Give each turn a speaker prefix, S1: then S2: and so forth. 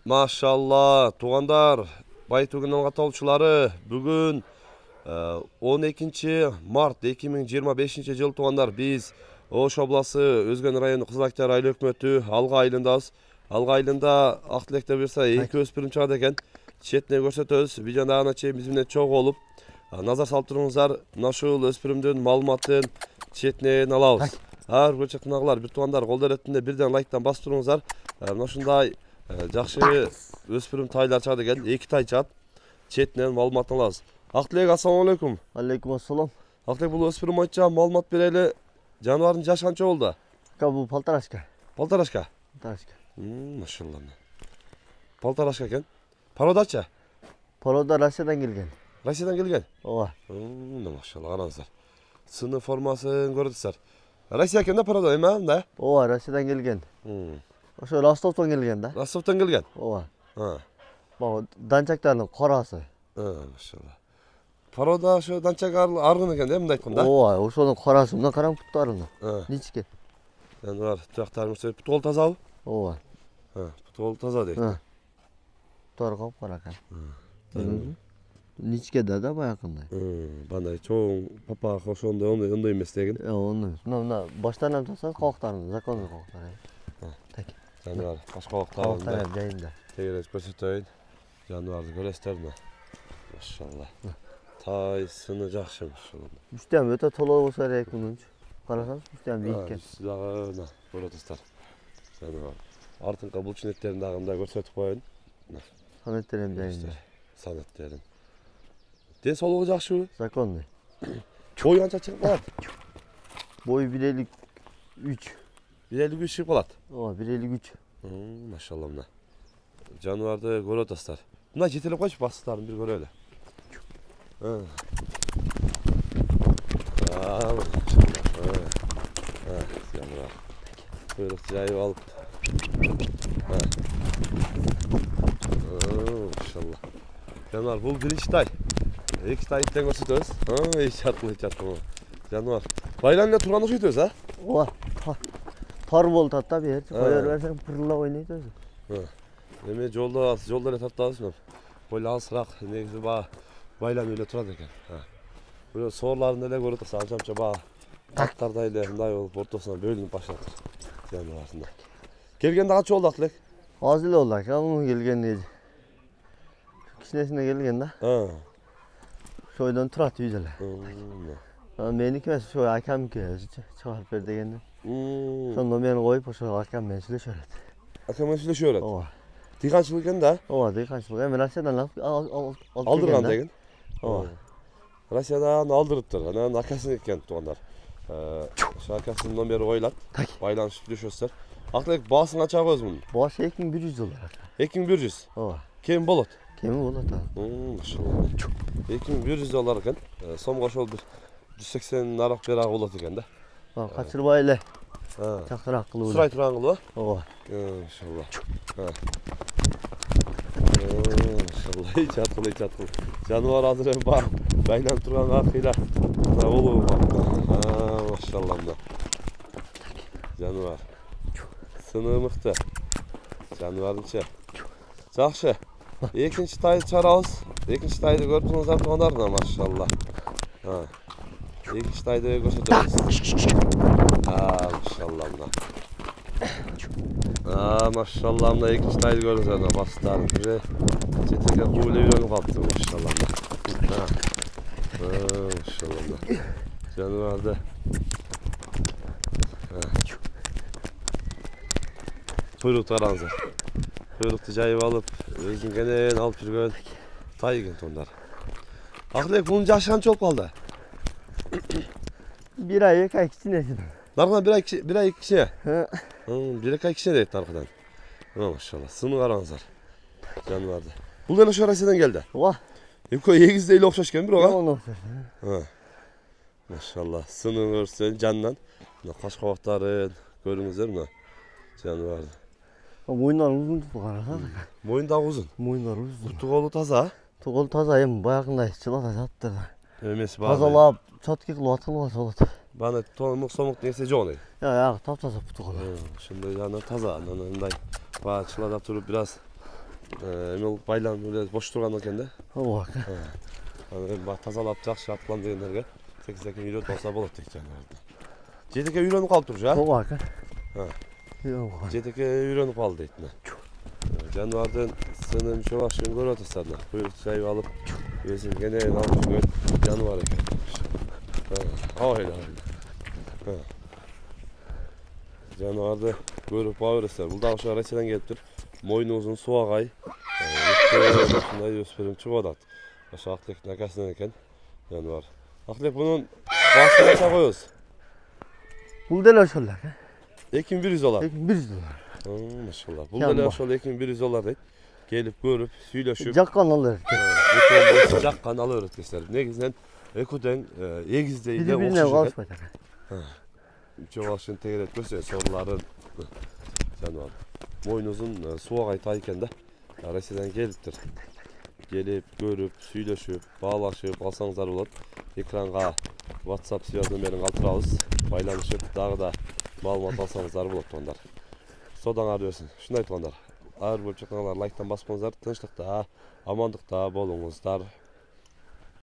S1: Maşallah, tuğandar, Baytug'un katılışçıları bugün 12 Mart 2025 yıl tuğandar biz Oş oblası Özgen rayonu Kızılaktar aile hükümeti Alga ayılındayız. Alga ayılında aktilekte birse iki öspürüm çıkardı eken çetine görsetöz videolarına bizimle çok olup nazar saltırыңızlar naşıl öspürümdün malumatın çetine alabız. Har görçekten ağlar bir tuğandar kolda retinde birden like'tan bastırыңızlar. Naşınday жақсы өспірім тайлар чады екен, 2 тай чады. Четінен малыматын аласыз. Ақтілек, ассалаумалейкум.
S2: Алейкум ассалам.
S1: Ақтілек, бұл өспірім айтша малымат берелі жануардың жасы қанша болды?
S2: Бұл полторашка.
S1: Полторашка?
S2: Полторашка.
S1: Машалла. Полторашка екен. Пародача?
S2: Парода Россиядан келген.
S1: Россиядан келген?
S2: Ооба.
S1: Машалла, қараңыздар. Сыны формасын көрдіңіздер. Россия екен да парода, ема?
S2: Ооба, Россиядан келген. Ошо Ростовтон келген да.
S1: Ростовтон келген?
S2: Ооба. Данчактардын корасы.
S1: Машалла. Парода ошо данчак аргын экен да, мындай айтканда?
S2: Ооба, ошонун корасы мына караң путтарына. Ничке.
S1: Жаныбар тияктарыңыз путол тазабы?
S2: Ооба.
S1: Путол таза дейт.
S2: Путтары капкара экен. Ничке да баягындай.
S1: Бандай чоң папа ошондой ондой эмес деген.
S2: Ондой. Мына баштарынан таса коктарын, законный коктар.
S1: Жануар башкалыктарында
S2: жайында.
S1: Тегерес көрсөтөйүн. Жануарды көрөсүздөр мына. Машалла. Тай сыны жакшы ошол.
S2: Үстөм өтө толоо болсо керек мунунчу. Карасаңыз, үстөм бийикке.
S1: Дагы мына көрөсүздөр. Жануар. Артыңкы булчунеттерин дагы мындай көрсөтүп коеюн.
S2: Санеттерим жайында.
S1: Санеттерин. Ден соолугу жакшыбы?
S2: Законный.
S1: Бою канча чыгып калат?
S2: Бою 1.53.
S1: 1.53 чыгып калат.
S2: Ооба, 1.53.
S1: Машалла мына. Жануарды көрүп атасыздар. Мына жетелеп койчу бастыктарын бир көрөлү. Жануар. Көйлөк жайып алып. Машалла. Жануар, бул биринчи тай. Эки тайдан көрсөтөбүз. Чатыл. Жануар. Байланып турган окшойт өзү, а?
S2: Ооба. Тар болуп атат да бери. Коё берсең пырылдап ойнойт өзү.
S1: Эме жолдо эле тартабызбы? Бойло алысыраак негизи байланып эле турат экен. Бирөө соорларын эле көрүп атасыз, анча баа тактардай эле мындай болуп ортосуна бөлүнүп баштаптыр. Жаныбарында. Келгенде канча болду Актилек?
S2: Аз эле болду ака, муну келгенде. Кичинесине келген да. Ошойдон турат үйдө эле. Меники эмес, ошо акамдики өзү чыгарып бер дегенде. Ошондо мени коюп, ошо акам менен сүйлөшө берет. Акам
S1: менен сүйлөшө берет?
S2: Ооба.
S1: Дыйканчылык экен да?
S2: Ооба, дыйканчылык. Эми Россиядан
S1: алдырган деген. Ооба. Россиядан алдырыптыр. Анан акасы экен туугандар. Ошо акасынын номери коюлат. Байланышып сүйлөшөсүздөр. Актилек баасын канча коебуз мунун?
S2: Баасы 2100 доллар.
S1: 2100?
S2: Ооба.
S1: Кем болот?
S2: Кеми болот.
S1: Машалла. 2100 доллар экен. Сомго ошол бир 180 нарак берак болот экен да.
S2: Качырбай эле. Чакыраак кылуу.
S1: Сурай турган кылуу?
S2: Ооба.
S1: Машалла. Машалла, чатыл. Жаныбар азыр эми бар. Байланып турган акыйла. Мына болуу бар. Машалла мына. Жаныбар. Сыны мыкты. Жаныбарынча. Жакшы. Экинчи тайды чыгарабыз. Экинчи тайды көрүп туруңуздар туугандар, машалла. Экинчи тайды көрсөтөбүз. Машалла мына. Машалла мына экинчи тайды көрүңүздөр мына бастарын. Четеге кууп эле үйрөнүп калыптыр, машалла мына. Машалла мына. Жаныбарды. Куйрукту караңыздар. Куйрукту жайып алып, өзүнүн кенен алып жүргөн тай экен туугандар. Актилек, мунун жашы канча болуп калды?
S2: 1 ай 2 ай кичинеси.
S1: Наркыдан 1 ай кичине? 1-2 ай кичине дейт наркыдан. Машалла, сыны караңыздар. Жаныбарды. Бул ден ошо Россиядан келди?
S2: Ооба.
S1: Экөө эгиздей эле окшош экен бирок,
S2: Оно окшош.
S1: Машалла, сынын көрсөң жанынан. Мына каш кабактарын көрүңүздөр мына. Жаныбарды.
S2: Мойндар узун карасаңыз.
S1: Мойын дагы узун.
S2: Мойндар узун.
S1: Туголу таза?
S2: Тугол таза, эми баягындай чылата жатты.
S1: Эмес баа.
S2: Тазалап, чатки кылып аткылып болот.
S1: Бана томук нерсе жок эле.
S2: Жак, таптаза тугол.
S1: Ошондой жана таза, анан мындай баа чылатап туруп бир аз Эми байланып эле бош турган экен да.
S2: Ооба.
S1: Эми тазалап жакшы аткан дегендерге секизеке үйрөтүп алса болот дейт жаныбарды. Жетеке үйрөнүп калыптыр жа.
S2: Ооба.
S1: Ha. Жетеке үйрөнүп калды дейт мына. Жаныбардын сынын чобашын көрүп атасыздар мына. Куйрук чайып алып, өзүн кенен алып жүргөн жаныбар экен. Ойла. Жаныбарды көрүп баа бересиздер. Бул дагы ошо Россиядан келиптир. Мойну узун суагай. Ушундай өспүрүм чыгып атат. Ошо Актилектин акасынан экен жаныбар. Актилек мунун басын канча коебуз?
S2: Бул деле ошол эле.
S1: 2100 доллар.
S2: 2100 доллар.
S1: Машалла. Бул деле ошол 2100 доллар дейт. Келип көрүп, сүйлөшүп.
S2: Жаккан алыр.
S1: Жаккан алып берет кесилер. Негизинен экөөтөң эгиздей эле
S2: Бири-бирине
S1: окшош
S2: калышпайт.
S1: Чобашын тегерет көрсө, сорларын жаныбар. Мойну узун суагай тай экен да. Россиядан келиптир. Келип, көрүп, сүйлөшүп, баалашып алсаңыздар болот. Экранга WhatsApp связь номерин калтырабыз. Байланышып, дагы да маалымат алсаңыздар болот тугандар. Содаңар берсин. Ушундай тугандар. Ар бөлүп чыккандар лайктан баспаңыздар. Тынчтыкта, амандыкта болуңуздар.